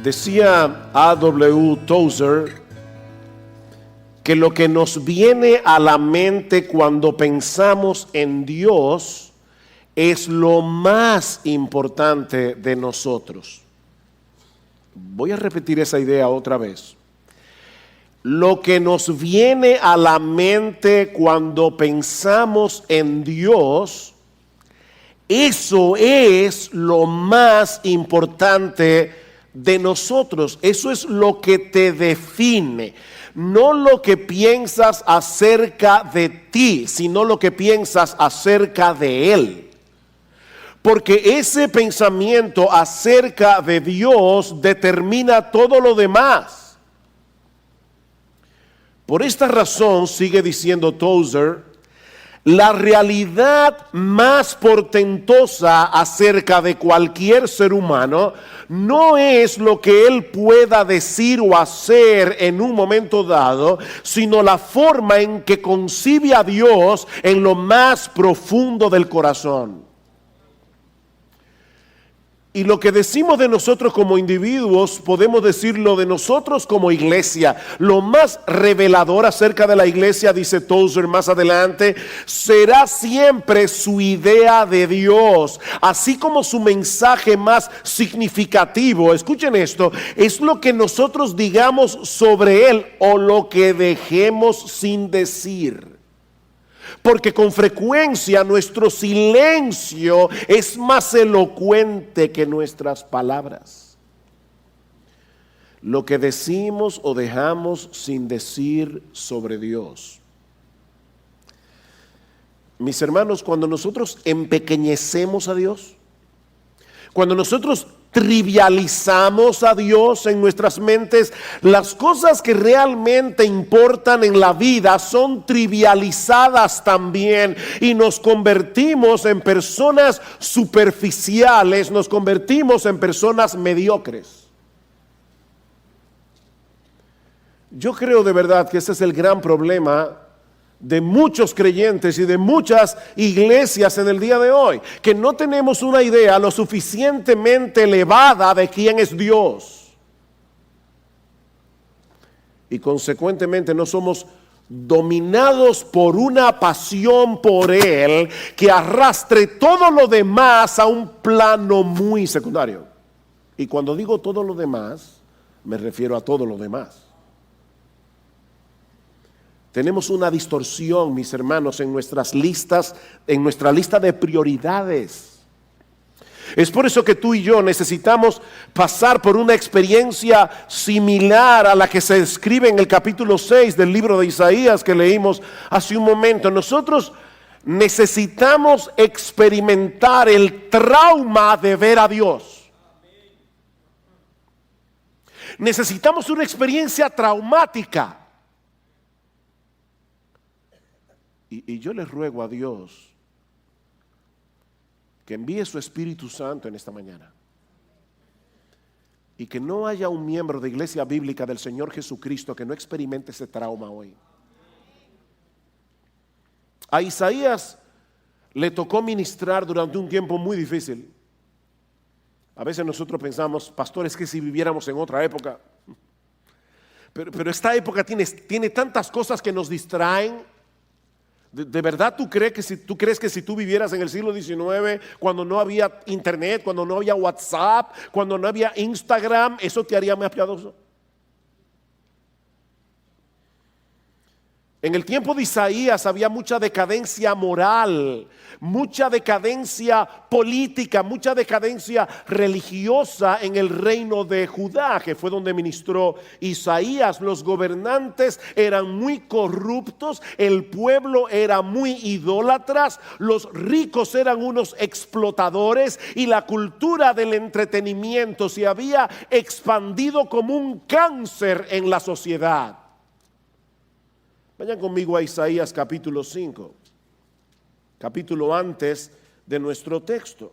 Decía A.W. Tozer que lo que nos viene a la mente cuando pensamos en Dios es lo más importante de nosotros. Voy a repetir esa idea otra vez. Lo que nos viene a la mente cuando pensamos en Dios, eso es lo más importante de nosotros. Eso es lo que te define. No lo que piensas acerca de ti, sino lo que piensas acerca de Él. Porque ese pensamiento acerca de Dios determina todo lo demás. Por esta razón, sigue diciendo Tozer, la realidad más portentosa acerca de cualquier ser humano no es lo que él pueda decir o hacer en un momento dado, sino la forma en que concibe a Dios en lo más profundo del corazón. Y lo que decimos de nosotros como individuos, podemos decirlo de nosotros como iglesia. Lo más revelador acerca de la iglesia, dice Tozer más adelante, será siempre su idea de Dios, así como su mensaje más significativo. Escuchen esto, es lo que nosotros digamos sobre Él o lo que dejemos sin decir. Porque con frecuencia nuestro silencio es más elocuente que nuestras palabras. Lo que decimos o dejamos sin decir sobre Dios. Mis hermanos, cuando nosotros empequeñecemos a Dios, cuando nosotros trivializamos a Dios en nuestras mentes, las cosas que realmente importan en la vida son trivializadas también y nos convertimos en personas superficiales, nos convertimos en personas mediocres. Yo creo de verdad que ese es el gran problema de muchos creyentes y de muchas iglesias en el día de hoy, que no tenemos una idea lo suficientemente elevada de quién es Dios. Y consecuentemente no somos dominados por una pasión por Él que arrastre todo lo demás a un plano muy secundario. Y cuando digo todo lo demás, me refiero a todo lo demás. Tenemos una distorsión, mis hermanos, en nuestras listas, en nuestra lista de prioridades. Es por eso que tú y yo necesitamos pasar por una experiencia similar a la que se describe en el capítulo 6 del libro de Isaías que leímos hace un momento. Nosotros necesitamos experimentar el trauma de ver a Dios. Necesitamos una experiencia traumática. Y yo les ruego a Dios que envíe su Espíritu Santo en esta mañana. Y que no haya un miembro de Iglesia Bíblica del Señor Jesucristo que no experimente ese trauma hoy. A Isaías le tocó ministrar durante un tiempo muy difícil. A veces nosotros pensamos, pastores, que si viviéramos en otra época. Pero esta época tiene tantas cosas que nos distraen. ¿De verdad tú crees que si tú vivieras en el siglo XIX, cuando no había internet, cuando no había WhatsApp, cuando no había Instagram, eso te haría más piadoso? En el tiempo de Isaías había mucha decadencia moral, mucha decadencia política, mucha decadencia religiosa en el reino de Judá, que fue donde ministró Isaías. Los gobernantes eran muy corruptos, el pueblo era muy idólatras, los ricos eran unos explotadores y la cultura del entretenimiento se había expandido como un cáncer en la sociedad. Vayan conmigo a Isaías capítulo 5, capítulo antes de nuestro texto.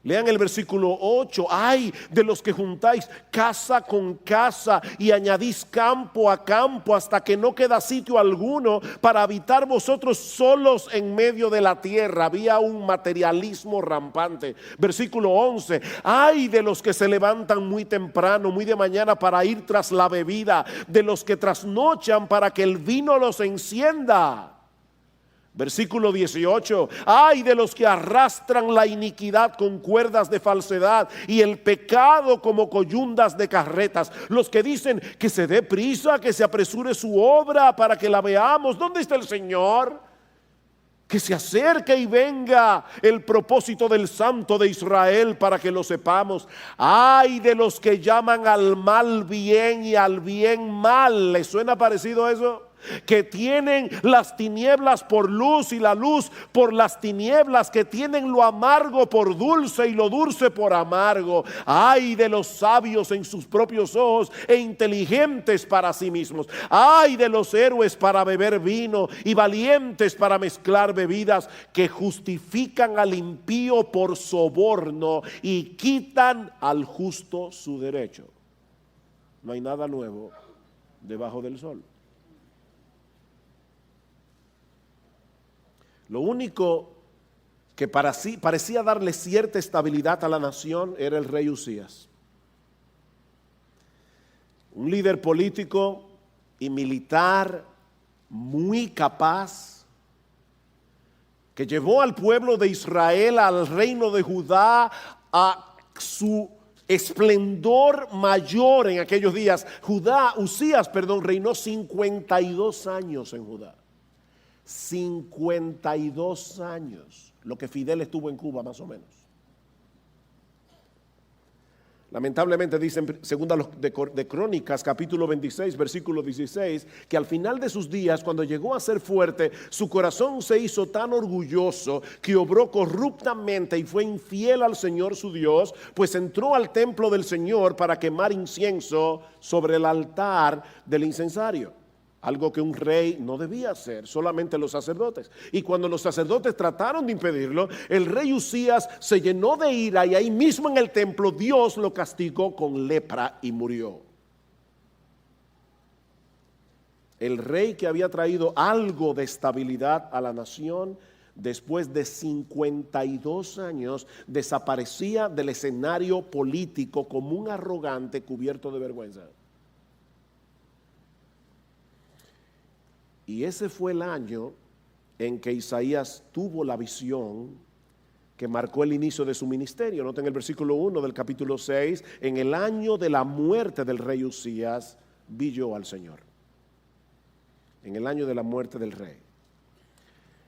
Lean el versículo 8. Ay de los que juntáis casa con casa y añadís campo a campo hasta que no queda sitio alguno para habitar vosotros solos en medio de la tierra. Había un materialismo rampante. Versículo 11. Ay de los que se levantan muy temprano, muy de mañana para ir tras la bebida, de los que trasnochan para que el vino los encienda. Versículo 18. Ay de los que arrastran la iniquidad con cuerdas de falsedad y el pecado como coyundas de carretas. Los que dicen que se dé prisa, que se apresure su obra para que la veamos. ¿Dónde está el Señor? Que se acerque y venga el propósito del Santo de Israel para que lo sepamos. Ay de los que llaman al mal bien y al bien mal. ¿Les suena parecido eso? Que tienen las tinieblas por luz y la luz por las tinieblas, que tienen lo amargo por dulce y lo dulce por amargo. Ay de los sabios en sus propios ojos e inteligentes para sí mismos. Ay de los héroes para beber vino y valientes para mezclar bebidas, que justifican al impío por soborno y quitan al justo su derecho. No hay nada nuevo debajo del sol. Lo único que parecía darle cierta estabilidad a la nación era el rey Usías. Un líder político y militar muy capaz, que llevó al pueblo de Israel, al reino de Judá, a su esplendor mayor en aquellos días. Usías reinó 52 años en Judá. 52 años, lo que Fidel estuvo en Cuba más o menos. Lamentablemente dicen, segunda de Crónicas, capítulo 26, versículo 16, que al final de sus días, cuando llegó a ser fuerte, su corazón se hizo tan orgulloso que obró corruptamente y fue infiel al Señor su Dios, pues entró al templo del Señor para quemar incienso sobre el altar del incensario. Algo que un rey no debía hacer, solamente los sacerdotes. Y cuando los sacerdotes trataron de impedirlo, el rey Usías se llenó de ira y ahí mismo en el templo Dios lo castigó con lepra y murió. El rey que había traído algo de estabilidad a la nación, después de 52 años, desaparecía del escenario político como un arrogante cubierto de vergüenza. Y ese fue el año en que Isaías tuvo la visión que marcó el inicio de su ministerio. Noten el versículo 1 del capítulo 6. En el año de la muerte del rey Usías, vi yo al Señor. En el año de la muerte del rey.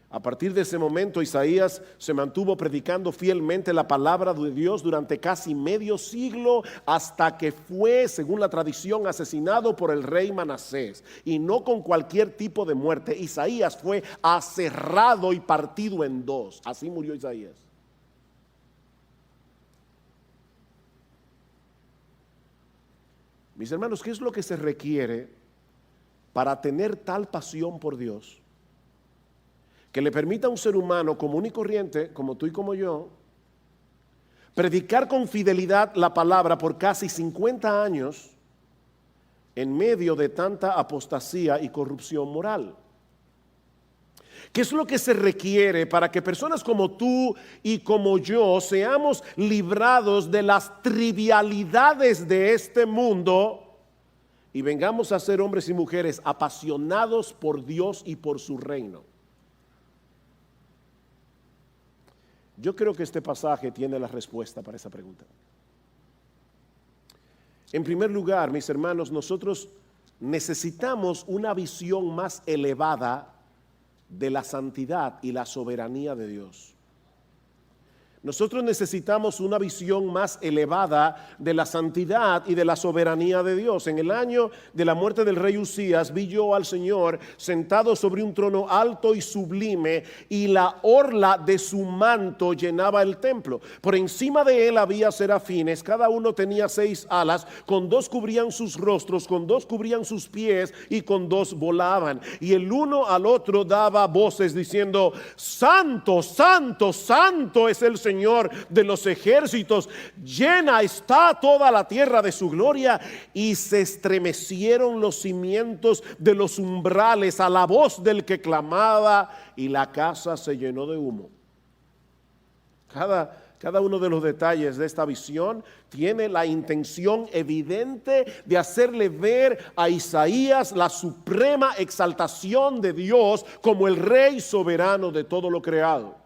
A partir de ese momento, Isaías se mantuvo predicando fielmente la palabra de Dios durante casi medio siglo, hasta que fue, según la tradición, asesinado por el rey Manasés. Y no con cualquier tipo de muerte. Isaías fue aserrado y partido en dos. Así murió Isaías. Mis hermanos, ¿qué es lo que se requiere para tener tal pasión por Dios que le permita a un ser humano común y corriente, como tú y como yo, predicar con fidelidad la palabra por casi 50 años en medio de tanta apostasía y corrupción moral? ¿Qué es lo que se requiere para que personas como tú y como yo seamos librados de las trivialidades de este mundo y vengamos a ser hombres y mujeres apasionados por Dios y por su reino? Yo creo que este pasaje tiene la respuesta para esa pregunta. En primer lugar, mis hermanos, nosotros necesitamos una visión más elevada de la santidad y la soberanía de Dios. Nosotros necesitamos una visión más elevada de la santidad y de la soberanía de Dios. En el año de la muerte del rey Usías, vi yo al Señor sentado sobre un trono alto y sublime, y la orla de su manto llenaba el templo. Por encima de él había serafines, cada uno tenía 6 alas, con 2 cubrían sus rostros, con 2 cubrían sus pies y con 2 volaban. Y el uno al otro daba voces diciendo: Santo, santo, santo es el Señor Señor de los ejércitos, llena está toda la tierra de su gloria. Y se estremecieron los cimientos de los umbrales a la voz del que clamaba, y la casa se llenó de humo. Cada uno de los detalles de esta visión tiene la intención evidente de hacerle ver a Isaías la suprema exaltación de Dios como el Rey soberano de todo lo creado.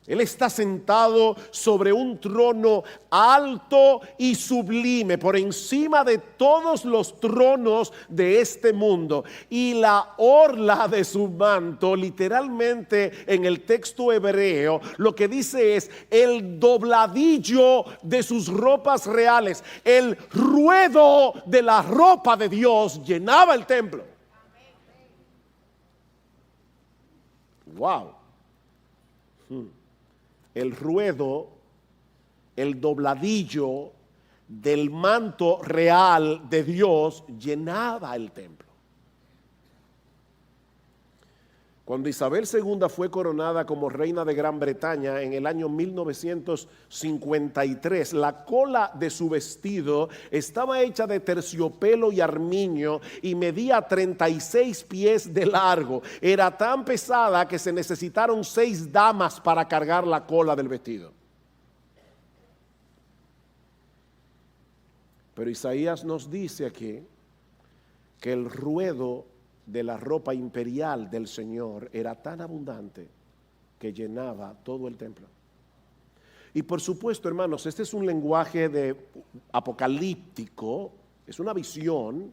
Él está sentado sobre un trono alto y sublime, por encima de todos los tronos de este mundo. Y la orla de su manto, literalmente en el texto hebreo, lo que dice es el dobladillo de sus ropas reales. El ruedo de la ropa de Dios llenaba el templo. Wow. El ruedo, el dobladillo del manto real de Dios llenaba el templo. Cuando Isabel II fue coronada como reina de Gran Bretaña en el año 1953, la cola de su vestido estaba hecha de terciopelo y armiño y medía 36 pies de largo. Era tan pesada que se necesitaron 6 damas para cargar la cola del vestido. Pero Isaías nos dice aquí que el ruedo de la ropa imperial del Señor era tan abundante que llenaba todo el templo. Y por supuesto, hermanos, este es un lenguaje de apocalíptico, es una visión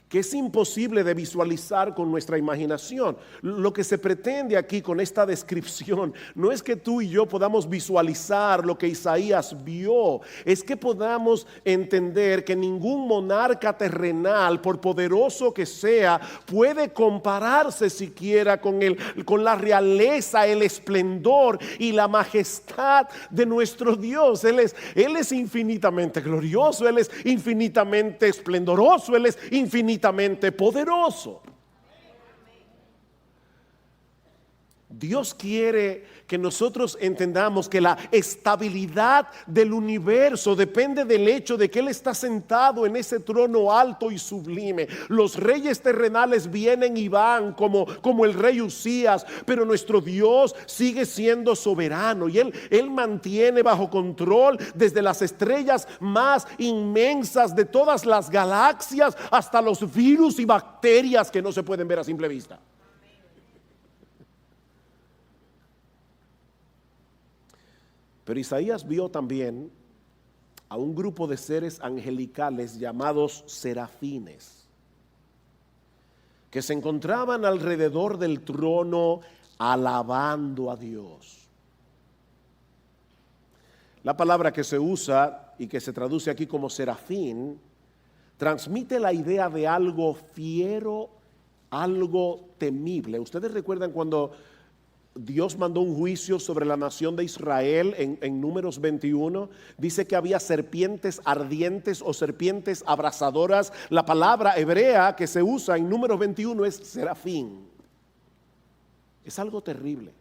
que es imposible de visualizar con nuestra imaginación. Lo que se pretende aquí con esta descripción no es que tú y yo podamos visualizar lo que Isaías vio, es que podamos entender que ningún monarca terrenal, por poderoso que sea, puede compararse siquiera con la realeza, el esplendor y la majestad de nuestro Dios. Él es infinitamente glorioso, Él es infinitamente esplendoroso, Él es infinitamente poderoso. Dios quiere que nosotros entendamos que la estabilidad del universo depende del hecho de que Él está sentado en ese trono alto y sublime. Los reyes terrenales vienen y van como el rey Usías, pero nuestro Dios sigue siendo soberano y Él mantiene bajo control desde las estrellas más inmensas de todas las galaxias hasta los virus y bacterias que no se pueden ver a simple vista. Pero Isaías vio también a un grupo de seres angelicales llamados serafines, que se encontraban alrededor del trono alabando a Dios. La palabra que se usa y que se traduce aquí como serafín transmite la idea de algo fiero, algo temible. Ustedes recuerdan cuando Dios mandó un juicio sobre la nación de Israel en Números 21, dice que había serpientes ardientes o serpientes abrasadoras. La palabra hebrea que se usa en Números 21 es serafín. Es algo terrible.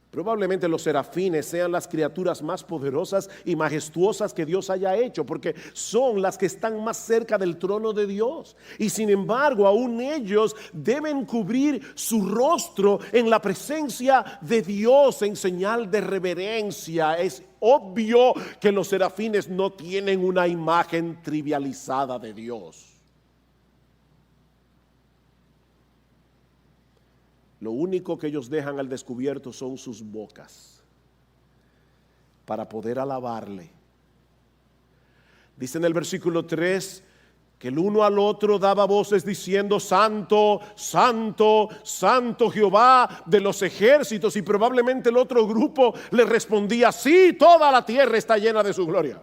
Probablemente los serafines sean las criaturas más poderosas y majestuosas que Dios haya hecho, porque son las que están más cerca del trono de Dios. Y sin embargo, aún ellos deben cubrir su rostro en la presencia de Dios en señal de reverencia. Es obvio que los serafines no tienen una imagen trivializada de Dios. Lo único que ellos dejan al descubierto son sus bocas para poder alabarle. Dice en el versículo 3 que el uno al otro daba voces diciendo: Santo, Santo, Santo Jehová de los ejércitos. Y probablemente el otro grupo le respondía: sí, toda la tierra está llena de su gloria.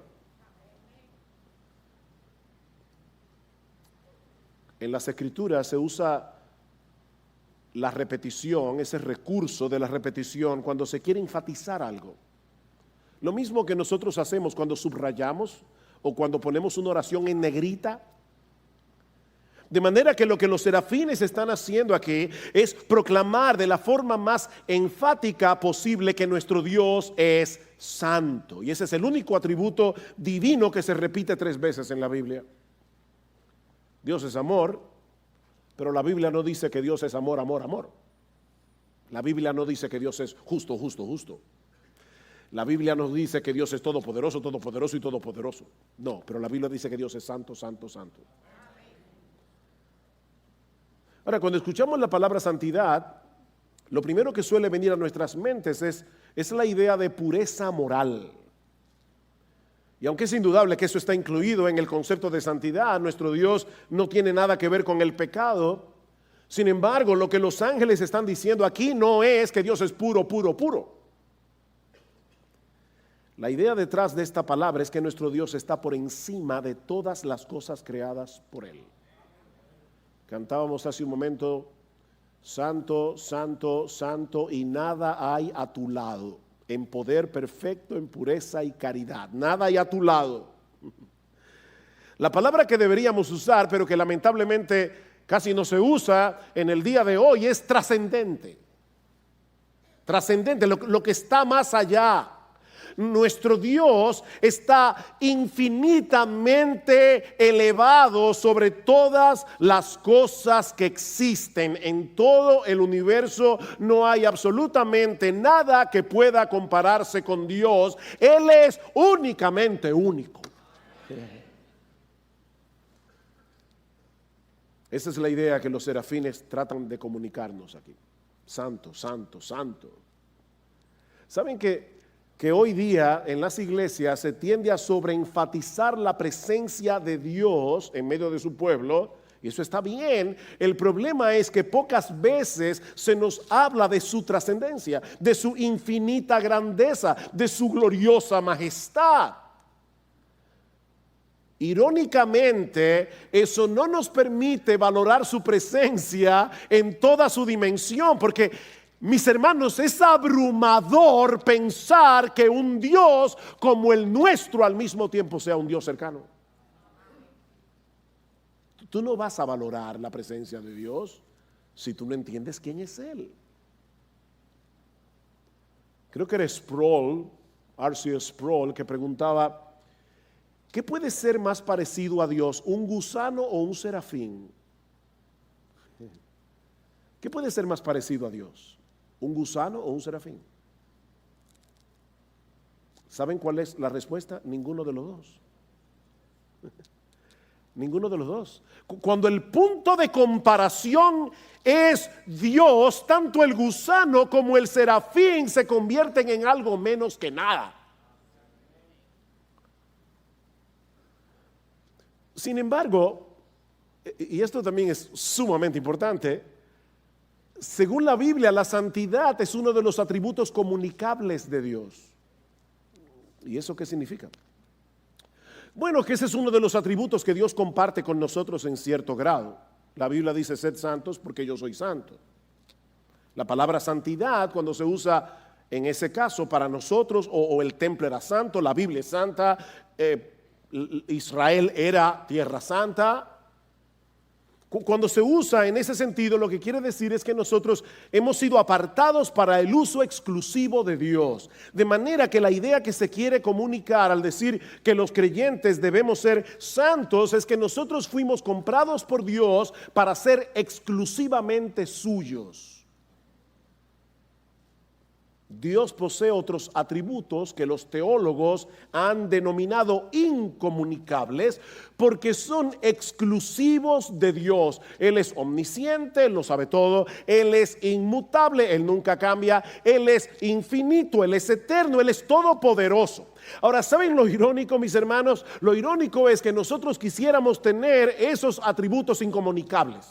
En las escrituras se usa la repetición, ese recurso de la repetición, cuando se quiere enfatizar algo. Lo mismo que nosotros hacemos cuando subrayamos o cuando ponemos una oración en negrita. De manera que lo que los serafines están haciendo aquí es proclamar de la forma más enfática posible que nuestro Dios es santo. Y ese es el único atributo divino que se repite 3 veces en la Biblia. Dios es amor, pero la Biblia no dice que Dios es amor, amor, amor. La Biblia no dice que Dios es justo, justo, justo. La Biblia nos dice que Dios es todopoderoso, todopoderoso y todopoderoso. No, pero la Biblia dice que Dios es santo, santo, santo. Ahora, cuando escuchamos la palabra santidad, lo primero que suele venir a nuestras mentes es la idea de pureza moral. Y aunque es indudable que eso está incluido en el concepto de santidad, nuestro Dios no tiene nada que ver con el pecado. Sin embargo, lo que los ángeles están diciendo aquí no es que Dios es puro, puro, puro. La idea detrás de esta palabra es que nuestro Dios está por encima de todas las cosas creadas por Él. Cantábamos hace un momento, santo, santo, santo, y nada hay a tu lado, en poder perfecto, en pureza y caridad. Nada hay a tu lado. La palabra que deberíamos usar, pero que lamentablemente casi no se usa en el día de hoy, es trascendente. Trascendente, lo que está más allá. Nuestro Dios está infinitamente elevado sobre todas las cosas que existen. En todo el universo no hay absolutamente nada que pueda compararse con Dios. Él es únicamente único. Esa es la idea que los serafines tratan de comunicarnos aquí. Santo, santo, santo. ¿Saben que hoy día en las iglesias se tiende a sobreenfatizar la presencia de Dios en medio de su pueblo? Y eso está bien. El problema es que pocas veces se nos habla de su trascendencia, de su infinita grandeza, de su gloriosa majestad. Irónicamente, eso no nos permite valorar su presencia en toda su dimensión, porque, mis hermanos, es abrumador pensar que un Dios como el nuestro al mismo tiempo sea un Dios cercano. Tú no vas a valorar la presencia de Dios si tú no entiendes quién es Él. Creo que era Sproul, R.C. Sproul, que preguntaba: ¿qué puede ser más parecido a Dios, un gusano o un serafín? ¿Qué puede ser más parecido a Dios? ¿Un gusano o un serafín? ¿Saben cuál es la respuesta? Ninguno de los dos. Ninguno de los dos. Cuando el punto de comparación es Dios, tanto el gusano como el serafín se convierten en algo menos que nada. Sin embargo, y esto también es sumamente importante, según la Biblia, la santidad es uno de los atributos comunicables de Dios. ¿Y eso qué significa? Bueno, que ese es uno de los atributos que Dios comparte con nosotros en cierto grado. La Biblia dice: sed santos porque yo soy santo. La palabra santidad, cuando se usa en ese caso para nosotros, o el templo era santo, la Biblia es santa, Israel era tierra santa. Cuando se usa en ese sentido, lo que quiere decir es que nosotros hemos sido apartados para el uso exclusivo de Dios. De manera que la idea que se quiere comunicar al decir que los creyentes debemos ser santos es que nosotros fuimos comprados por Dios para ser exclusivamente suyos. Dios posee otros atributos que los teólogos han denominado incomunicables porque son exclusivos de Dios. Él es omnisciente, Él lo sabe todo. Él es inmutable, Él nunca cambia. Él es infinito, Él es eterno, Él es todopoderoso. Ahora, ¿saben lo irónico, mis hermanos? Lo irónico es que nosotros quisiéramos tener esos atributos incomunicables.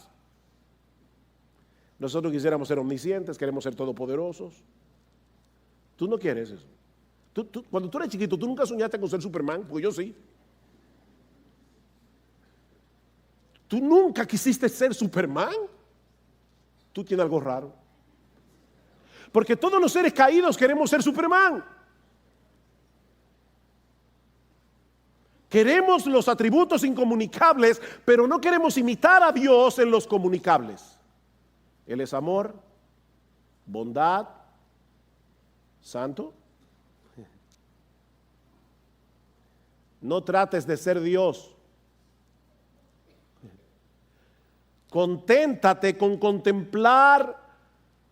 Nosotros quisiéramos ser omniscientes, queremos ser todopoderosos. Tú no quieres eso. Cuando tú eres chiquito, tú nunca soñaste con ser Superman, porque yo sí. Tú nunca quisiste ser Superman. Tú tienes algo raro. Porque todos los seres caídos queremos ser Superman. Queremos los atributos incomunicables, pero no queremos imitar a Dios en los comunicables. Él es amor, bondad, santo. No trates de ser Dios. Conténtate con contemplar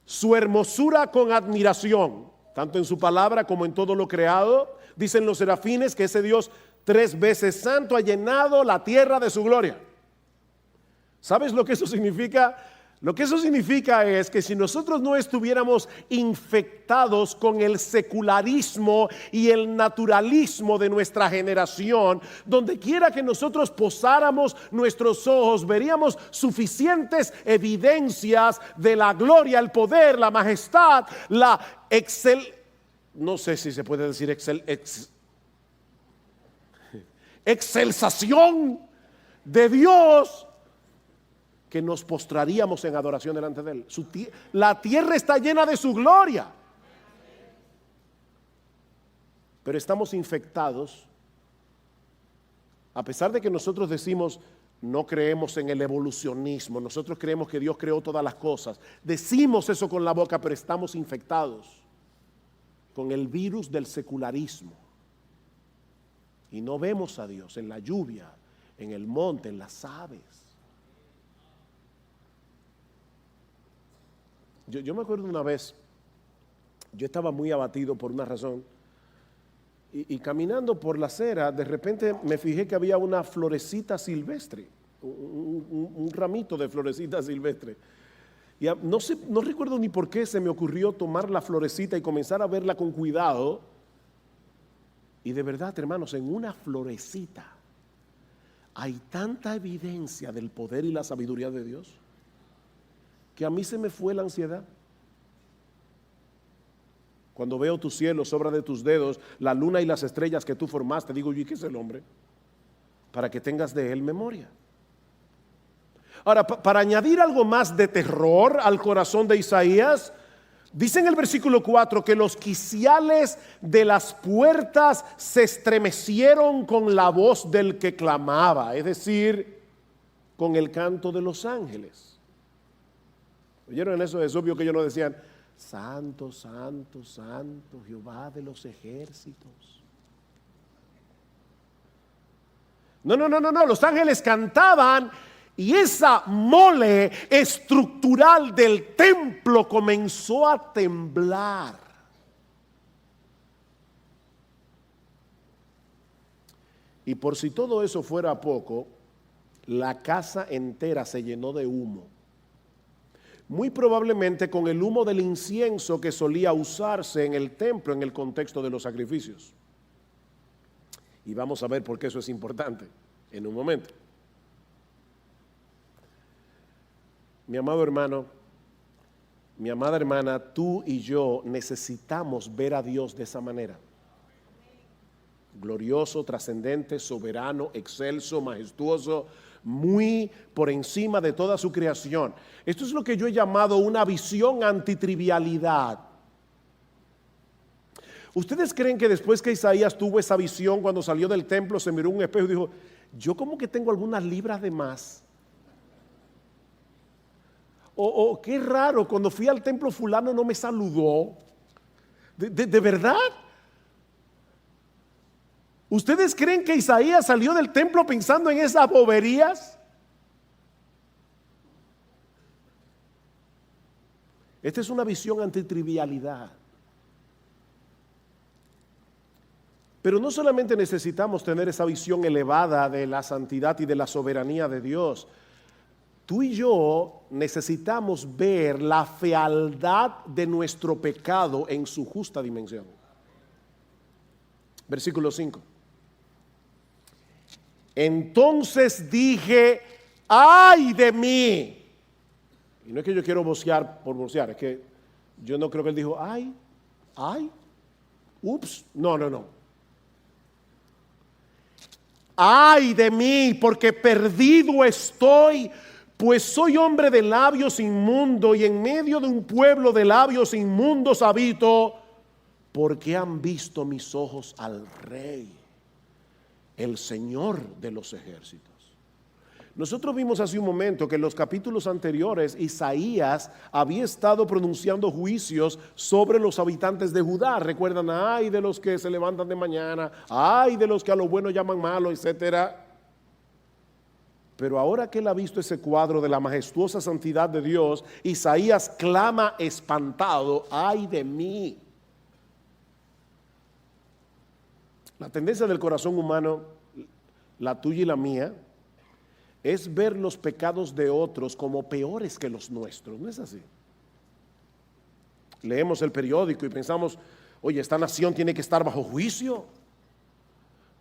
su hermosura con admiración, tanto en su palabra como en todo lo creado. Dicen los serafines que ese Dios 3 veces santo ha llenado la tierra de su gloria. ¿Sabes lo que eso significa? Lo que eso significa es que si nosotros no estuviéramos infectados con el secularismo y el naturalismo de nuestra generación, donde quiera que nosotros posáramos nuestros ojos, veríamos suficientes evidencias de la gloria, el poder, la majestad, la no sé si se puede decir excelsación de Dios, que nos postraríamos en adoración delante de Él. La tierra está llena de su gloria, pero estamos infectados. A pesar de que nosotros decimos no creemos en el evolucionismo, nosotros creemos que Dios creó todas las cosas, decimos eso con la boca, pero estamos infectados con el virus del secularismo y no vemos a Dios en la lluvia, en el monte, en las aves. Yo me acuerdo una vez, yo estaba muy abatido por una razón y caminando por la acera, de repente me fijé que había una florecita silvestre, un ramito de florecita silvestre. Y no recuerdo ni por qué se me ocurrió tomar la florecita y comenzar a verla con cuidado. Y de verdad, hermanos, en una florecita hay tanta evidencia del poder y la sabiduría de Dios que a mí se me fue la ansiedad. Cuando veo tu cielo, obra de tus dedos, la luna y las estrellas que tú formaste, digo yo, ¿y qué es el hombre? Para que tengas de él memoria. Ahora, para añadir algo más de terror al corazón de Isaías, dice en el versículo 4 que los quiciales de las puertas se estremecieron con la voz del que clamaba, es decir, con el canto de los ángeles. ¿Oyeron eso? Es obvio que ellos no decían, santo, santo, santo, Jehová de los ejércitos. No, los ángeles cantaban y esa mole estructural del templo comenzó a temblar. Y por si todo eso fuera poco, la casa entera se llenó de humo. Muy probablemente con el humo del incienso que solía usarse en el templo en el contexto de los sacrificios. Y vamos a ver por qué eso es importante en un momento. Mi amado hermano, mi amada hermana, tú y yo necesitamos ver a Dios de esa manera. Glorioso, trascendente, soberano, excelso, majestuoso, muy por encima de toda su creación. Esto es lo que yo he llamado una visión antitrivialidad. ¿Ustedes creen que después que Isaías tuvo esa visión, cuando salió del templo, se miró en un espejo y dijo, yo como que tengo algunas libras de más? O qué raro, cuando fui al templo fulano no me saludó. ¿De verdad? ¿Ustedes creen que Isaías salió del templo pensando en esas boberías? Esta es una visión antitrivialidad. Pero no solamente necesitamos tener esa visión elevada de la santidad y de la soberanía de Dios. Tú y yo necesitamos ver la fealdad de nuestro pecado en su justa dimensión. Versículo 5. Entonces dije, ¡ay de mí! Y no es que yo quiero vocear por vocear, es que yo no creo que él dijo, ¡ay! ¡Ups! No. ¡Ay de mí! Porque perdido estoy, pues soy hombre de labios inmundos y en medio de un pueblo de labios inmundos habito, porque han visto mis ojos al Rey, el Señor de los ejércitos. Nosotros vimos hace un momento que en los capítulos anteriores Isaías había estado pronunciando juicios sobre los habitantes de Judá. Recuerdan, ay de los que se levantan de mañana, ay de los que a lo bueno llaman malo, etcétera. Pero ahora que él ha visto ese cuadro de la majestuosa santidad de Dios, Isaías clama espantado, ay de mí. La tendencia del corazón humano, la tuya y la mía, es ver los pecados de otros como peores que los nuestros, ¿no es así? Leemos el periódico y pensamos, oye, esta nación tiene que estar bajo juicio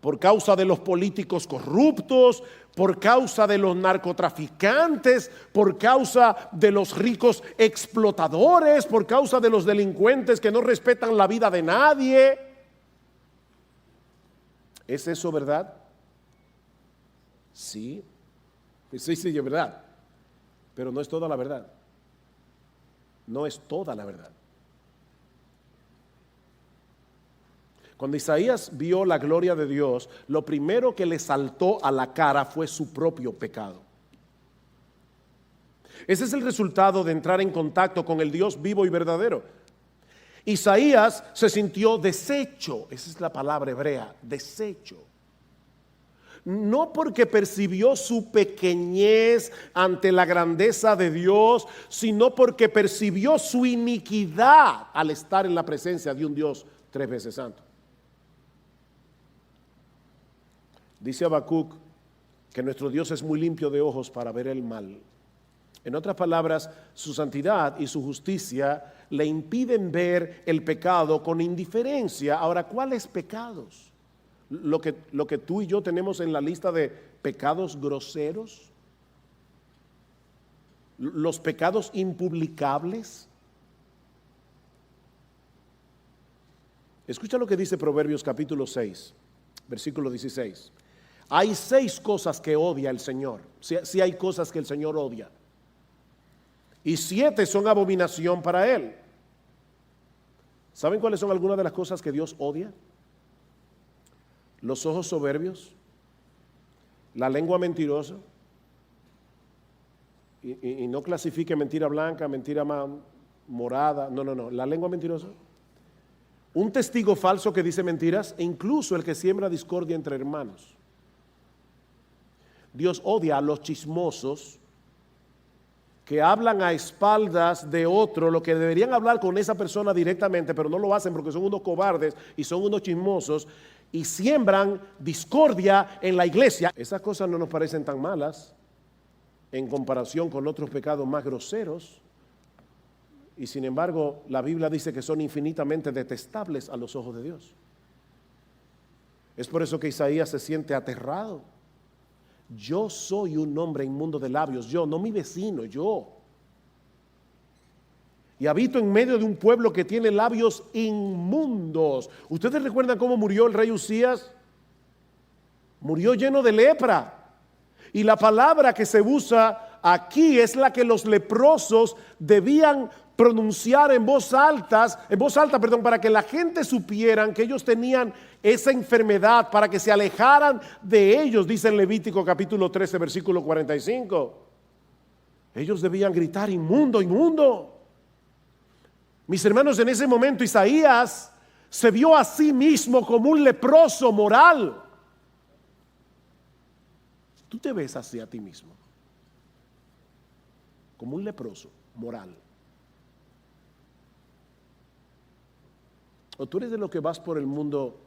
por causa de los políticos corruptos, por causa de los narcotraficantes, por causa de los ricos explotadores, por causa de los delincuentes que no respetan la vida de nadie. ¿Es eso verdad? Sí. Sí, es verdad, pero no es toda la verdad. No es toda la verdad. Cuando Isaías vio la gloria de Dios, lo primero que le saltó a la cara fue su propio pecado. Ese es el resultado de entrar en contacto con el Dios vivo y verdadero. Isaías se sintió deshecho, esa es la palabra hebrea, deshecho. No porque percibió su pequeñez ante la grandeza de Dios, sino porque percibió su iniquidad al estar en la presencia de un Dios 3 veces santo. Dice Habacuc que nuestro Dios es muy limpio de ojos para ver el mal. En otras palabras, su santidad y su justicia le impiden ver el pecado con indiferencia. Ahora, ¿cuáles pecados? Lo que tú y yo tenemos en la lista de pecados groseros, los pecados impublicables. Escucha lo que dice Proverbios capítulo 6, versículo 16. Hay 6 cosas que odia el Señor. Sí hay cosas que el Señor odia. Y 7 son abominación para Él. ¿Saben cuáles son algunas de las cosas que Dios odia? Los ojos soberbios, la lengua mentirosa, y no clasifique mentira blanca, mentira morada, no, la lengua mentirosa, un testigo falso que dice mentiras, e incluso el que siembra discordia entre hermanos. Dios odia a los chismosos que hablan a espaldas de otro lo que deberían hablar con esa persona directamente, pero no lo hacen porque son unos cobardes y son unos chismosos, y siembran discordia en la iglesia. Esas cosas no nos parecen tan malas en comparación con otros pecados más groseros, y sin embargo la Biblia dice que son infinitamente detestables a los ojos de Dios. Es por eso que Isaías se siente aterrado. Yo soy un hombre inmundo de labios, yo, no mi vecino, yo. Y habito en medio de un pueblo que tiene labios inmundos. ¿Ustedes recuerdan cómo murió el rey Usías? Murió lleno de lepra. Y la palabra que se usa aquí es la que los leprosos debían pronunciar en voz alta, para que la gente supieran que ellos tenían esa enfermedad, para que se alejaran de ellos, dice en Levítico capítulo 13, versículo 45. Ellos debían gritar: inmundo, inmundo. Mis hermanos, en ese momento Isaías se vio a sí mismo como un leproso moral. ¿Tú te ves así a ti mismo? Como un leproso moral. ¿O tú eres de los que vas por el mundo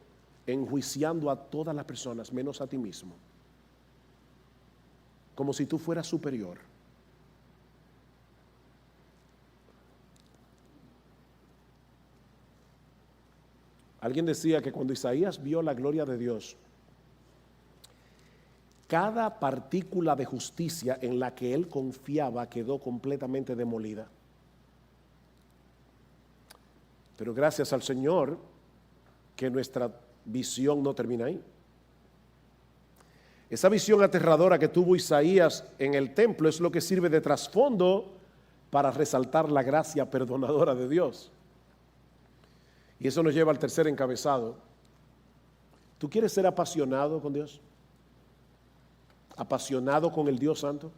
enjuiciando a todas las personas menos a ti mismo? Como si tú fueras superior. Alguien decía que cuando Isaías vio la gloria de Dios, cada partícula de justicia en la que él confiaba quedó completamente demolida. Pero gracias al Señor que nuestra visión no termina ahí. Esa visión aterradora que tuvo Isaías en el templo es lo que sirve de trasfondo para resaltar la gracia perdonadora de Dios. Y eso nos lleva al tercer encabezado. ¿Tú quieres ser apasionado con Dios? ¿Apasionado con el Dios Santo?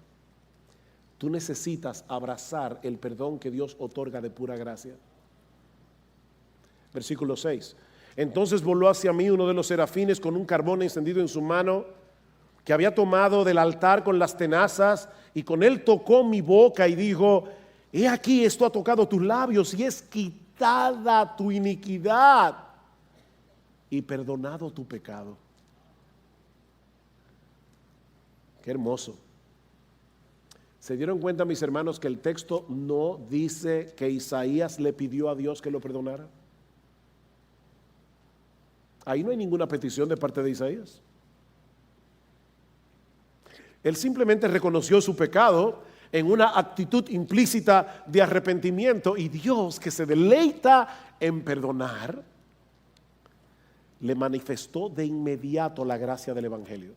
Tú necesitas abrazar el perdón que Dios otorga de pura gracia. Versículo 6. Entonces voló hacia mí uno de los serafines con un carbón encendido en su mano, que había tomado del altar con las tenazas, y con él tocó mi boca y dijo: he aquí, esto ha tocado tus labios y es quitada tu iniquidad y perdonado tu pecado. Qué hermoso. ¿Se dieron cuenta, mis hermanos, que el texto no dice que Isaías le pidió a Dios que lo perdonara? Ahí no hay ninguna petición de parte de Isaías. Él simplemente reconoció su pecado en una actitud implícita de arrepentimiento, y Dios, que se deleita en perdonar, le manifestó de inmediato la gracia del Evangelio.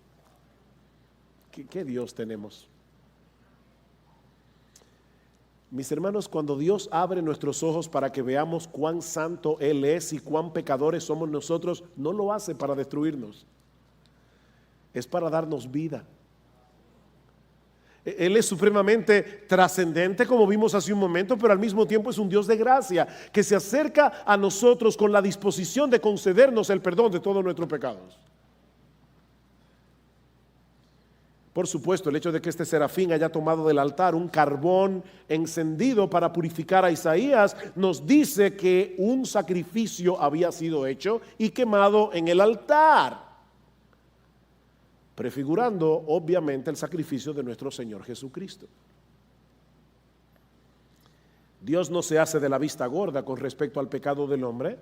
¿Qué Dios tenemos? Mis hermanos, cuando Dios abre nuestros ojos para que veamos cuán santo Él es y cuán pecadores somos nosotros, no lo hace para destruirnos, es para darnos vida. Él es supremamente trascendente, como vimos hace un momento, pero al mismo tiempo es un Dios de gracia que se acerca a nosotros con la disposición de concedernos el perdón de todos nuestros pecados. Por supuesto, el hecho de que este serafín haya tomado del altar un carbón encendido para purificar a Isaías nos dice que un sacrificio había sido hecho y quemado en el altar, prefigurando obviamente el sacrificio de nuestro Señor Jesucristo. Dios no se hace de la vista gorda con respecto al pecado del hombre,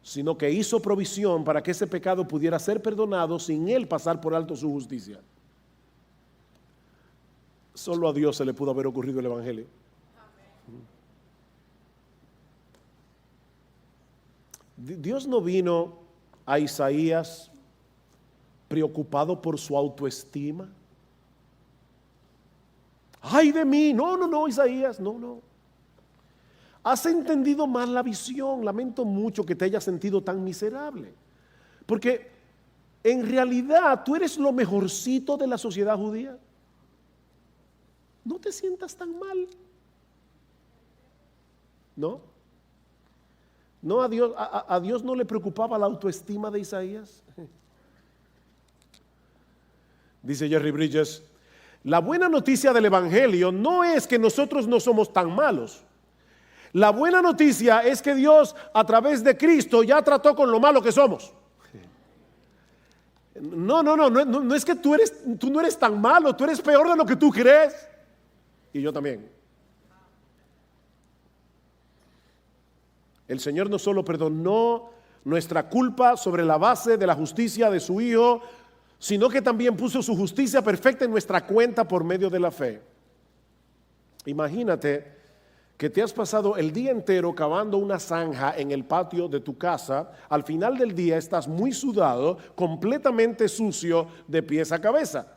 sino que hizo provisión para que ese pecado pudiera ser perdonado sin Él pasar por alto su justicia. Solo a Dios se le pudo haber ocurrido el Evangelio. Dios no vino a Isaías preocupado por su autoestima. ¡Ay de mí! No, Isaías, no. Has entendido mal la visión. Lamento mucho que te hayas sentido tan miserable, porque en realidad tú eres lo mejorcito de la sociedad judía. No te sientas tan mal. No, a Dios no le preocupaba la autoestima de Isaías. Dice Jerry Bridges: la buena noticia del Evangelio no es que nosotros no somos tan malos. La buena noticia es que Dios, a través de Cristo, ya trató con lo malo que somos. No es que tú no eres tan malo, tú eres peor de lo que tú crees. Y yo también. El Señor no solo perdonó nuestra culpa sobre la base de la justicia de su Hijo, sino que también puso su justicia perfecta en nuestra cuenta por medio de la fe. Imagínate que te has pasado el día entero cavando una zanja en el patio de tu casa. Al final del día estás muy sudado, completamente sucio de pies a cabeza.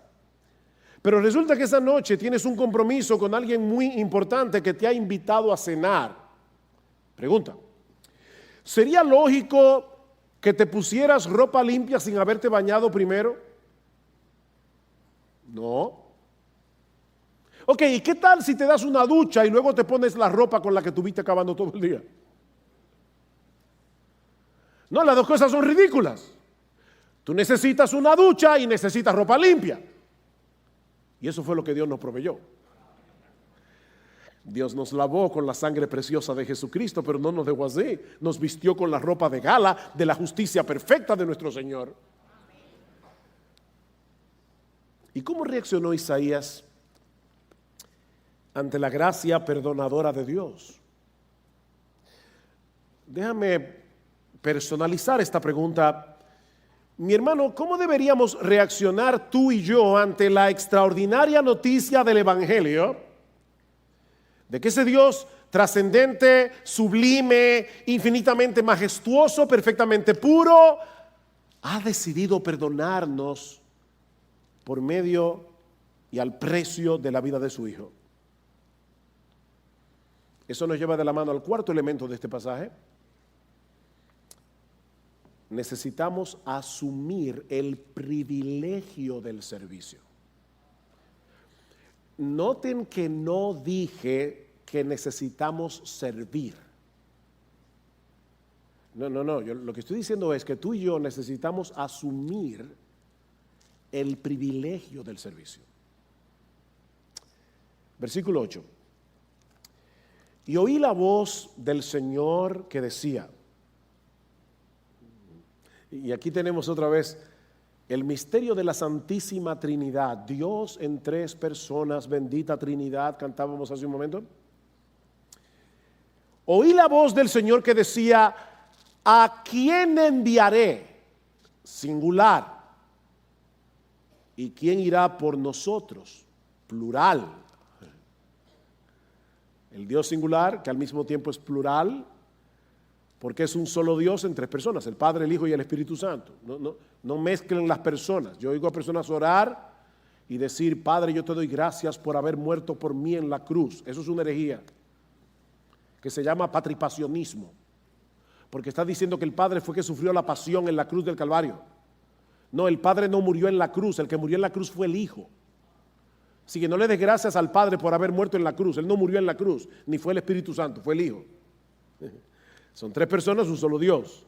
Pero resulta que esa noche tienes un compromiso con alguien muy importante que te ha invitado a cenar. Pregunta: ¿sería lógico que te pusieras ropa limpia sin haberte bañado primero? No. Ok, ¿y qué tal si te das una ducha y luego te pones la ropa con la que estuviste acabando todo el día? No, las dos cosas son ridículas. Tú necesitas una ducha y necesitas ropa limpia. Y eso fue lo que Dios nos proveyó. Dios nos lavó con la sangre preciosa de Jesucristo, pero no nos dejó así. Nos vistió con la ropa de gala de la justicia perfecta de nuestro Señor. ¿Y cómo reaccionó Isaías ante la gracia perdonadora de Dios? Déjame personalizar esta pregunta. Mi hermano, ¿cómo deberíamos reaccionar tú y yo ante la extraordinaria noticia del Evangelio de que ese Dios trascendente, sublime, infinitamente majestuoso, perfectamente puro, ha decidido perdonarnos por medio y al precio de la vida de su Hijo? Eso nos lleva de la mano al cuarto elemento de este pasaje. necesitamos asumir el privilegio del servicio. Noten que no dije que necesitamos servir. No, yo lo que estoy diciendo es que tú y yo necesitamos asumir el privilegio del servicio. Versículo 8. Y oí la voz del Señor que decía, y aquí tenemos otra vez el misterio de la Santísima Trinidad, Dios en tres personas, bendita Trinidad, cantábamos hace un momento. Oí la voz del Señor que decía, ¿a quién enviaré? Singular. ¿Y quién irá por nosotros? Plural. El Dios singular, que al mismo tiempo es plural, porque es un solo Dios en tres personas, el Padre, el Hijo y el Espíritu Santo. No mezclen las personas. Yo oigo a personas orar y decir, Padre, yo te doy gracias por haber muerto por mí en la cruz. Eso es una herejía que se llama patripasionismo, porque está diciendo que el Padre fue que sufrió la pasión en la cruz del Calvario. No, el Padre no murió en la cruz, el que murió en la cruz fue el Hijo. Así que no le des gracias al Padre por haber muerto en la cruz. Él no murió en la cruz, ni fue el Espíritu Santo, fue el Hijo. Son tres personas, un solo Dios.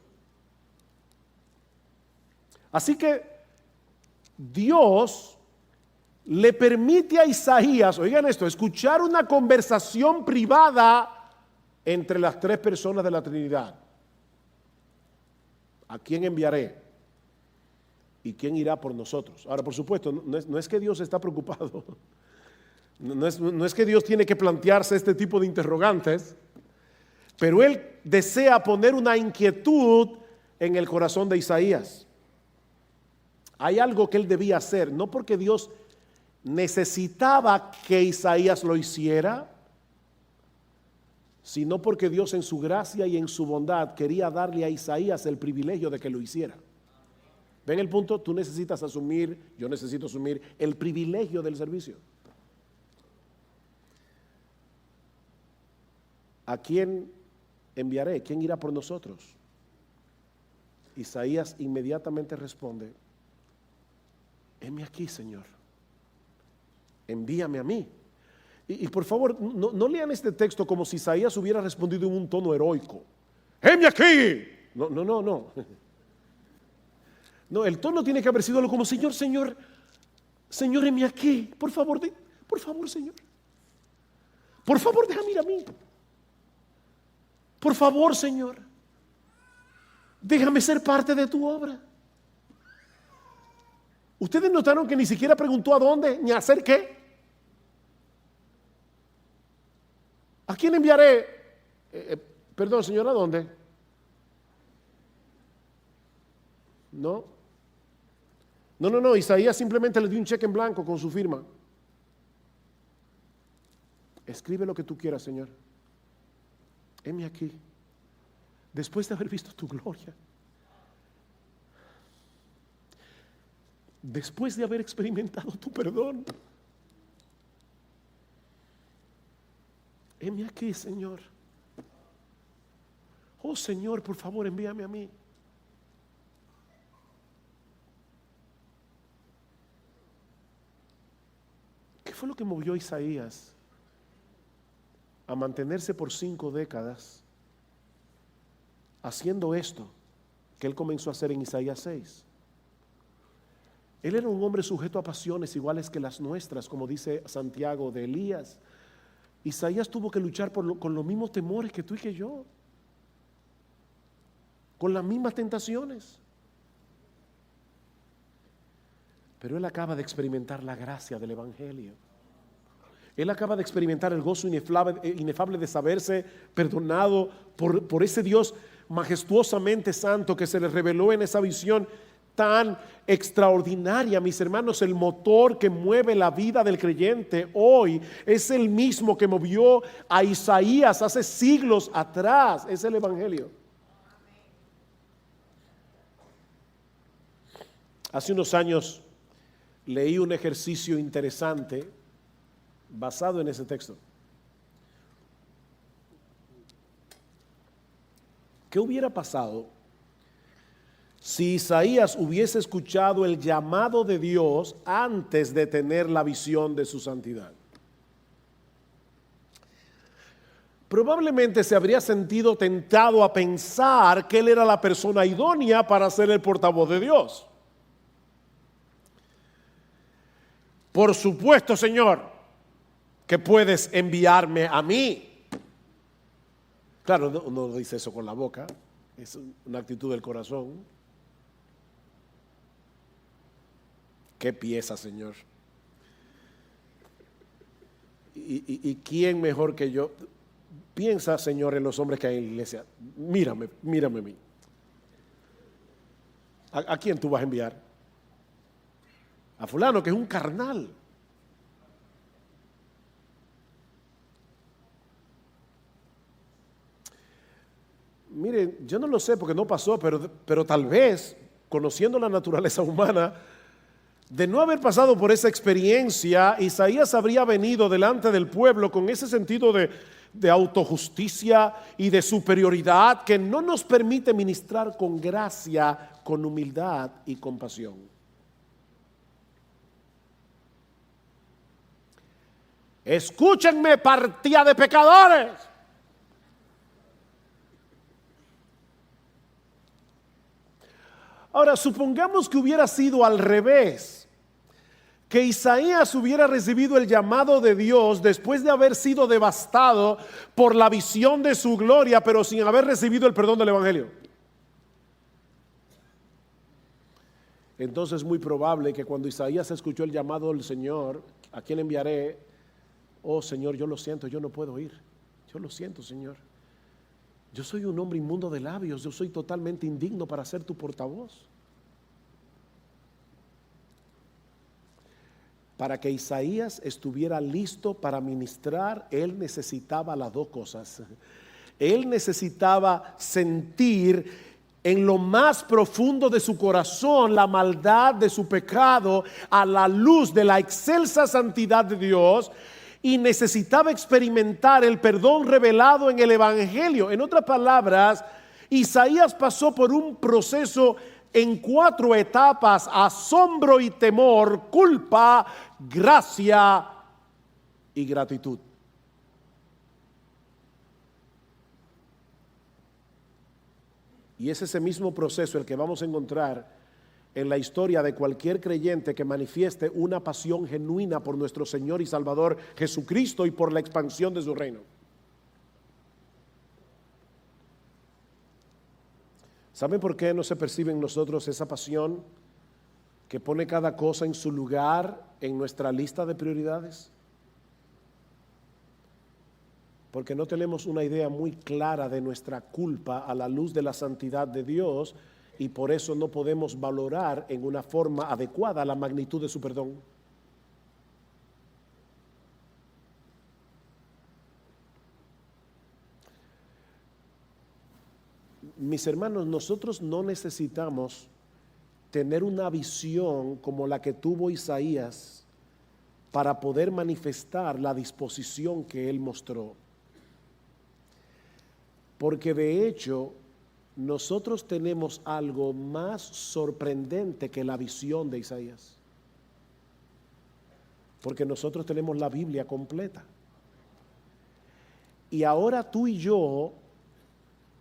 Así que Dios le permite a Isaías, oigan esto, escuchar una conversación privada entre las tres personas de la Trinidad. ¿A quién enviaré? ¿Y quién irá por nosotros? Ahora, por supuesto, no es que Dios está preocupado. No es que Dios tiene que plantearse este tipo de interrogantes, pero Él desea poner una inquietud en el corazón de Isaías. Hay algo que Él debía hacer, no porque Dios necesitaba que Isaías lo hiciera, sino porque Dios en su gracia y en su bondad quería darle a Isaías el privilegio de que lo hiciera. ¿Ven el punto? Tú necesitas asumir, yo necesito asumir el privilegio del servicio. ¿A quién enviaré? ¿Quién irá por nosotros? Isaías inmediatamente responde, heme aquí, Señor, envíame a mí. Y por favor, no lean este texto como si Isaías hubiera respondido en un tono heroico. ¡Heme aquí! No. No, el tono tiene que haber sido algo como, Señor, heme aquí. Por favor, Señor. Por favor, déjame ir a mí. Por favor, Señor, déjame ser parte de tu obra. ¿Ustedes notaron que ni siquiera preguntó a dónde, ni a hacer qué? ¿A quién enviaré? Perdón, Señor, ¿a dónde? No, Isaías simplemente le dio un cheque en blanco con su firma. Escribe lo que tú quieras, Señor. Heme aquí, después de haber visto tu gloria, después de haber experimentado tu perdón, heme aquí, Señor. Oh Señor, por favor, envíame a mí. ¿Qué fue lo que movió a Isaías a mantenerse por 5 décadas haciendo esto que él comenzó a hacer en Isaías 6? Él era un hombre sujeto a pasiones iguales que las nuestras, como dice Santiago de Elías. Isaías tuvo que luchar con los mismos temores que tú y que yo, con las mismas tentaciones. Pero él acaba de experimentar la gracia del Evangelio. Él acaba de experimentar el gozo inefable de saberse perdonado por ese Dios majestuosamente santo que se le reveló en esa visión tan extraordinaria. Mis hermanos, el motor que mueve la vida del creyente hoy es el mismo que movió a Isaías hace siglos atrás. Es el Evangelio. Hace unos años leí un ejercicio interesante basado en ese texto. ¿Qué hubiera pasado si Isaías hubiese escuchado el llamado de Dios antes de tener la visión de su santidad. Probablemente se habría sentido tentado a pensar que él era la persona idónea para ser el portavoz de Dios. Por supuesto, Señor, que puedes enviarme a mí. Claro, no dice eso con la boca, es una actitud del corazón. ¿Qué pieza, Señor? ¿Y quién mejor que yo? Piensa, Señor, en los hombres que hay en la iglesia. Mírame a mí. ¿A quién tú vas a enviar? A fulano, que es un carnal. Miren, yo no lo sé porque no pasó, pero tal vez, conociendo la naturaleza humana, de no haber pasado por esa experiencia, Isaías habría venido delante del pueblo con ese sentido de autojusticia y de superioridad que no nos permite ministrar con gracia, con humildad y compasión. Escúchenme, partida de pecadores. Ahora, supongamos que hubiera sido al revés, que Isaías hubiera recibido el llamado de Dios después de haber sido devastado por la visión de su gloria, pero sin haber recibido el perdón del Evangelio. Entonces es muy probable que cuando Isaías escuchó el llamado del Señor, ¿a quién enviaré? Oh Señor, yo lo siento, yo no puedo ir. Yo lo siento, Señor. Yo soy un hombre inmundo de labios, yo soy totalmente indigno para ser tu portavoz. Para que Isaías estuviera listo para ministrar, él necesitaba las dos cosas. Él necesitaba sentir en lo más profundo de su corazón la maldad de su pecado a la luz de la excelsa santidad de Dios, y necesitaba experimentar el perdón revelado en el Evangelio. En otras palabras, Isaías pasó por un proceso en 4 etapas: asombro y temor, culpa, gracia y gratitud. Y es ese mismo proceso el que vamos a encontrar en la historia de cualquier creyente que manifieste una pasión genuina por nuestro Señor y Salvador Jesucristo y por la expansión de su reino. ¿Saben por qué no se percibe en nosotros esa pasión que pone cada cosa en su lugar en nuestra lista de prioridades? Porque no tenemos una idea muy clara de nuestra culpa a la luz de la santidad de Dios, y por eso no podemos valorar en una forma adecuada la magnitud de su perdón. Mis hermanos, nosotros no necesitamos tener una visión como la que tuvo Isaías para poder manifestar la disposición que él mostró. Porque de hecho, nosotros tenemos algo más sorprendente que la visión de Isaías. Porque nosotros tenemos la Biblia completa. Y ahora tú y yo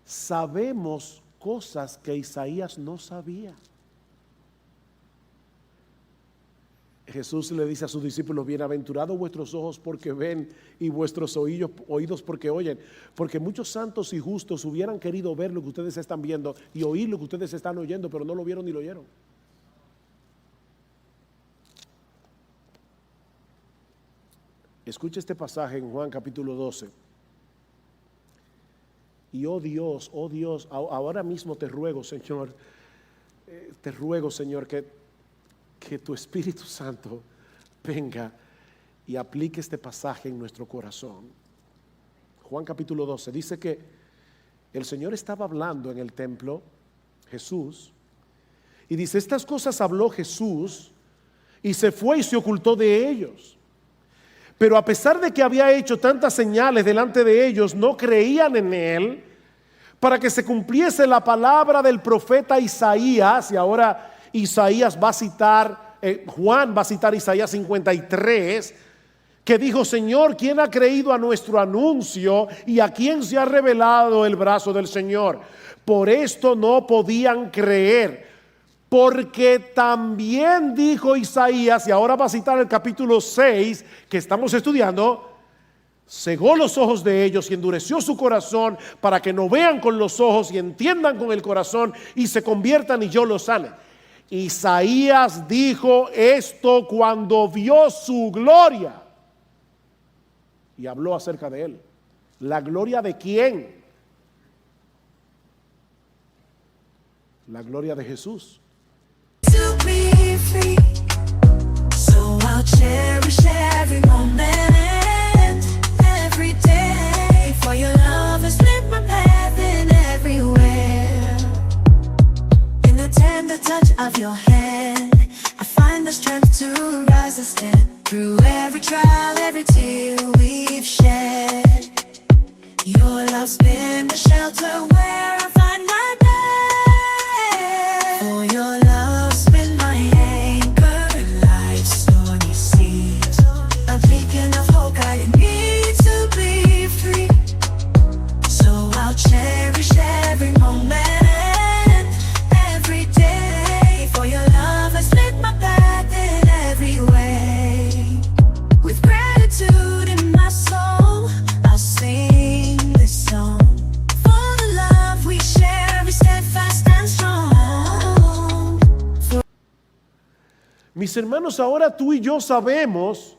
sabemos cosas que Isaías no sabía. Jesús le dice a sus discípulos: bienaventurados vuestros ojos porque ven y vuestros oídos porque oyen, porque muchos santos y justos hubieran querido ver lo que ustedes están viendo y oír lo que ustedes están oyendo, pero no lo vieron ni lo oyeron. Escucha este pasaje en Juan capítulo 12. Y oh Dios, ahora mismo te ruego, Señor, que tu Espíritu Santo venga y aplique este pasaje en nuestro corazón. Juan capítulo 12 dice que el Señor estaba hablando en el templo, Jesús, y dice: estas cosas habló Jesús y se fue y se ocultó de ellos. Pero a pesar de que había hecho tantas señales delante de ellos, no creían en él, para que se cumpliese la palabra del profeta Isaías. Y ahora Isaías va a citar, Juan va a citar Isaías 53, que dijo: Señor, ¿quién ha creído a nuestro anuncio y a quién se ha revelado el brazo del Señor? Por esto no podían creer, porque también dijo Isaías, y ahora va a citar el capítulo 6 que estamos estudiando: cegó los ojos de ellos y endureció su corazón, para que no vean con los ojos y entiendan con el corazón y se conviertan y yo los sane. Isaías dijo esto cuando vio su gloria y habló acerca de él. ¿La gloria de quién? La gloria de Jesús. To be free, so I'll cherish every moment, every day. For your love has lit my path in everywhere. In the tender touch of your hand, I find the strength to rise and stand. Through every trial, every tear we've shed, your love's been the shelter where I find my bed. For your love's been my anchor in life's stormy seas, a beacon of hope guiding me to be free. So I'll cherish every moment, every day. For your love has lit my path in every way. With gratitude in my soul, I'll sing this song. For the love we share is steadfast and strong. Mis hermanos, ahora tú y yo sabemos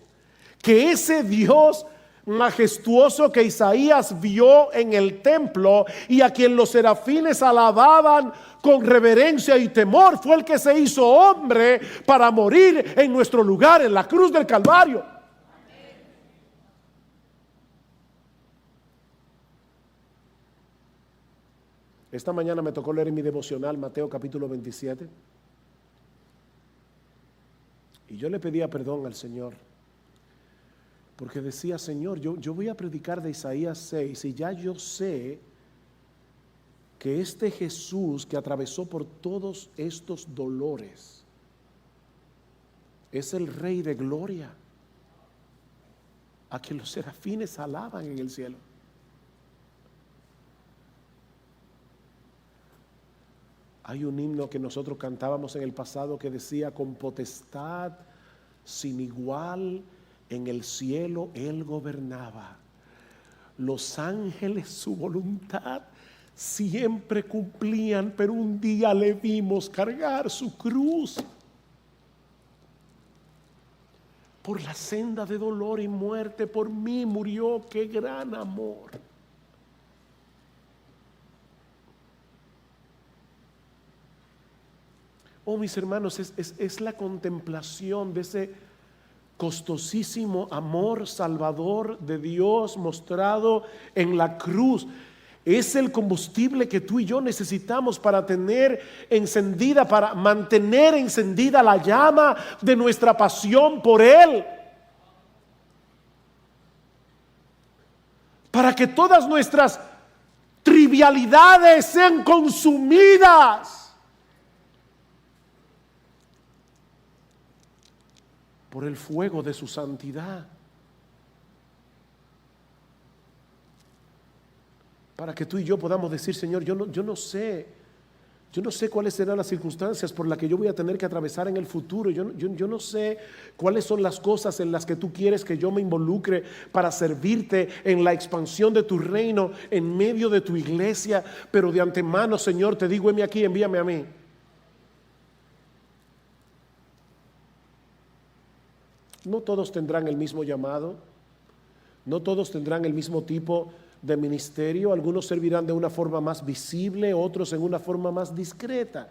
que ese Dios majestuoso que Isaías vio en el templo y a quien los serafines alababan con reverencia y temor, fue el que se hizo hombre para morir en nuestro lugar en la cruz del Calvario. Esta mañana me tocó leer en mi devocional Mateo capítulo 27 y yo le pedía perdón al Señor porque decía: Señor, yo voy a predicar de Isaías 6 y ya yo sé que este Jesús que atravesó por todos estos dolores es el Rey de gloria, a quien los serafines alaban en el cielo. Hay un himno que nosotros cantábamos en el pasado que decía: con potestad sin igual en el cielo Él gobernaba. Los ángeles su voluntad siempre cumplían, pero un día le vimos cargar su cruz. Por la senda de dolor y muerte, por mí murió, qué gran amor. Oh, mis hermanos, es la contemplación de ese costosísimo amor salvador de Dios mostrado en la cruz. Es el combustible que tú y yo necesitamos para tener encendida, para mantener encendida la llama de nuestra pasión por Él. Para que todas nuestras trivialidades sean consumidas por el fuego de su santidad. Para que tú y yo podamos decir: Señor, yo no sé cuáles serán las circunstancias por las que yo voy a tener que atravesar en el futuro. Yo no sé cuáles son las cosas en las que tú quieres que yo me involucre para servirte en la expansión de tu reino en medio de tu iglesia. Pero de antemano, Señor, te digo: heme aquí, envíame a mí. No todos tendrán el mismo llamado, no todos tendrán el mismo tipo de ministerio. Algunos servirán de una forma más visible, otros en una forma más discreta.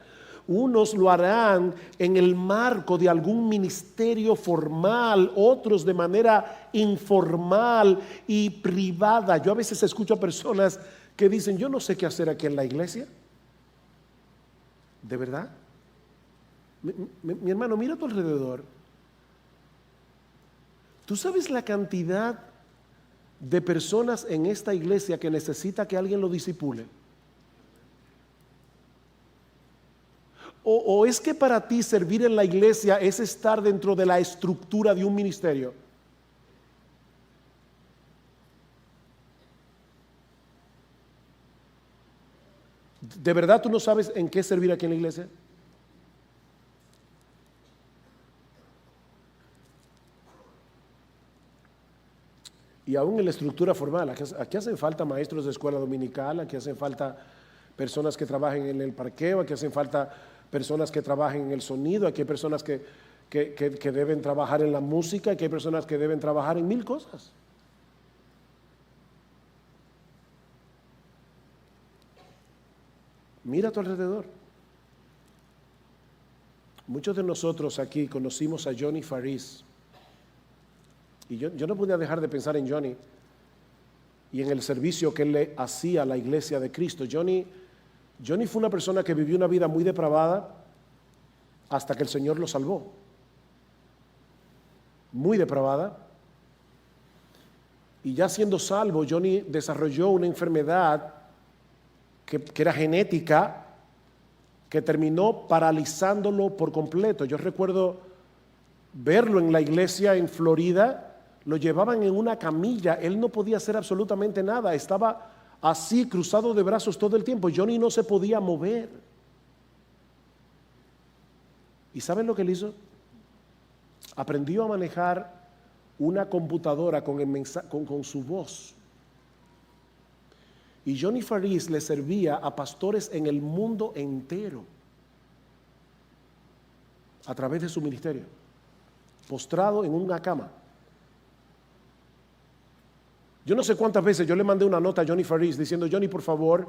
Unos lo harán en el marco de algún ministerio formal, otros de manera informal y privada. Yo a veces escucho a personas que dicen: yo no sé qué hacer aquí en la iglesia. ¿De verdad? Mi hermano, mira a tu alrededor. ¿Tú sabes la cantidad de personas en esta iglesia que necesita que alguien lo discipule? o es que para ti servir en la iglesia es estar dentro de la estructura de un ministerio? ¿De verdad tú no sabes en qué servir aquí en la iglesia? Y aún en la estructura formal, aquí hacen falta maestros de escuela dominical, aquí hacen falta personas que trabajen en el parqueo, aquí hacen falta personas que trabajen en el sonido, aquí hay personas que deben trabajar en la música, aquí hay personas que deben trabajar en mil cosas. Mira a tu alrededor. Muchos de nosotros aquí conocimos a Johnny Faris. Y yo no podía dejar de pensar en Johnny y en el servicio que él le hacía a la iglesia de Cristo. Johnny fue una persona que vivió una vida muy depravada hasta que el Señor lo salvó. Muy depravada. Y ya siendo salvo, Johnny desarrolló una enfermedad que era genética, que terminó paralizándolo por completo. Yo recuerdo verlo en la iglesia en Florida. Lo llevaban en una camilla, él no podía hacer absolutamente nada, estaba así cruzado de brazos todo el tiempo. Johnny no se podía mover. ¿Y saben lo que él hizo? Aprendió a manejar una computadora con su voz. Y Johnny Faris le servía a pastores en el mundo entero a través de su ministerio, postrado en una cama. Yo no sé cuántas veces yo le mandé una nota a Johnny Faris diciendo: Johnny, por favor,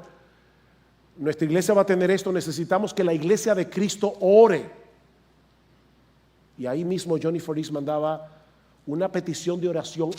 nuestra iglesia va a tener esto, necesitamos que la iglesia de Cristo ore. Y ahí mismo Johnny Faris mandaba una petición de oración.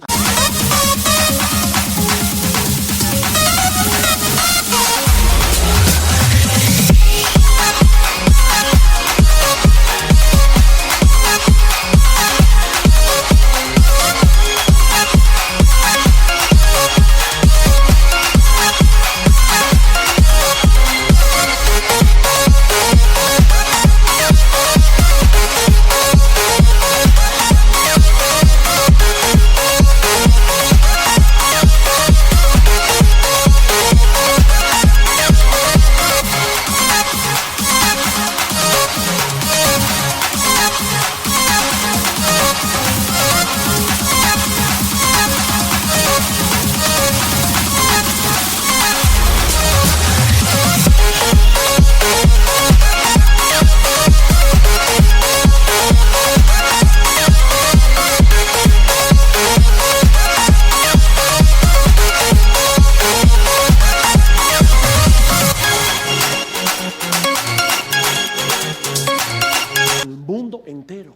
Entero,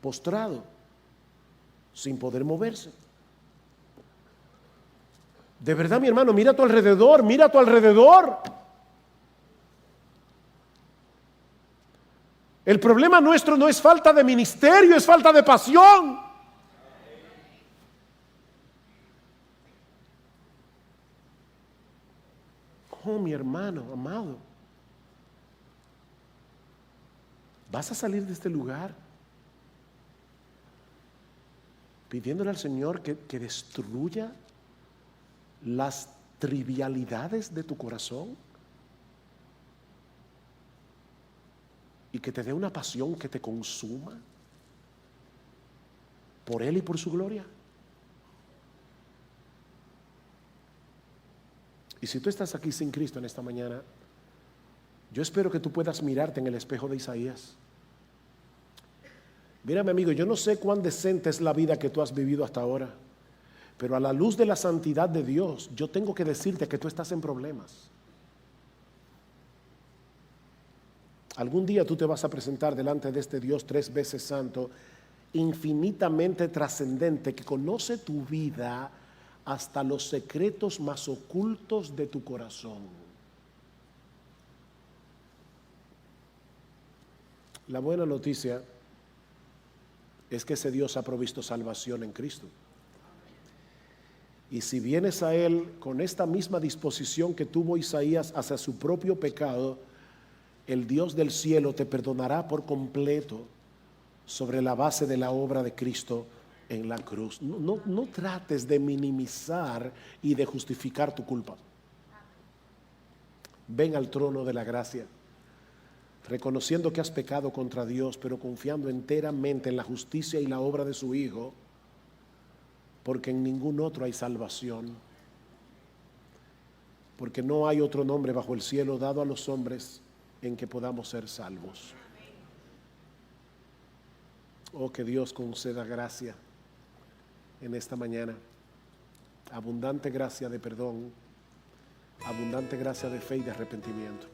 postrado, sin poder moverse. De verdad, mi hermano, mira a tu alrededor, mira a tu alrededor. El problema nuestro no es falta de ministerio, es falta de pasión. Oh, mi hermano amado, ¿vas a salir de este lugar pidiéndole al Señor que destruya las trivialidades de tu corazón y que te dé una pasión que te consuma por Él y por su gloria? Y si tú estás aquí sin Cristo en esta mañana, yo espero que tú puedas mirarte en el espejo de Isaías. Mira, mi amigo, yo no sé cuán decente es la vida que tú has vivido hasta ahora, pero a la luz de la santidad de Dios, yo tengo que decirte que tú estás en problemas. Algún día tú te vas a presentar delante de este Dios 3 veces santo, infinitamente trascendente, que conoce tu vida hasta los secretos más ocultos de tu corazón. La buena noticia es que ese Dios ha provisto salvación en Cristo. Y si vienes a Él con esta misma disposición que tuvo Isaías hacia su propio pecado, el Dios del cielo te perdonará por completo sobre la base de la obra de Cristo en la cruz. No trates de minimizar y de justificar tu culpa. Ven al trono de la gracia, reconociendo que has pecado contra Dios, pero confiando enteramente en la justicia y la obra de su Hijo, porque en ningún otro hay salvación, porque no hay otro nombre bajo el cielo dado a los hombres en que podamos ser salvos. Oh, que Dios conceda gracia en esta mañana, abundante gracia de perdón, abundante gracia de fe y de arrepentimiento.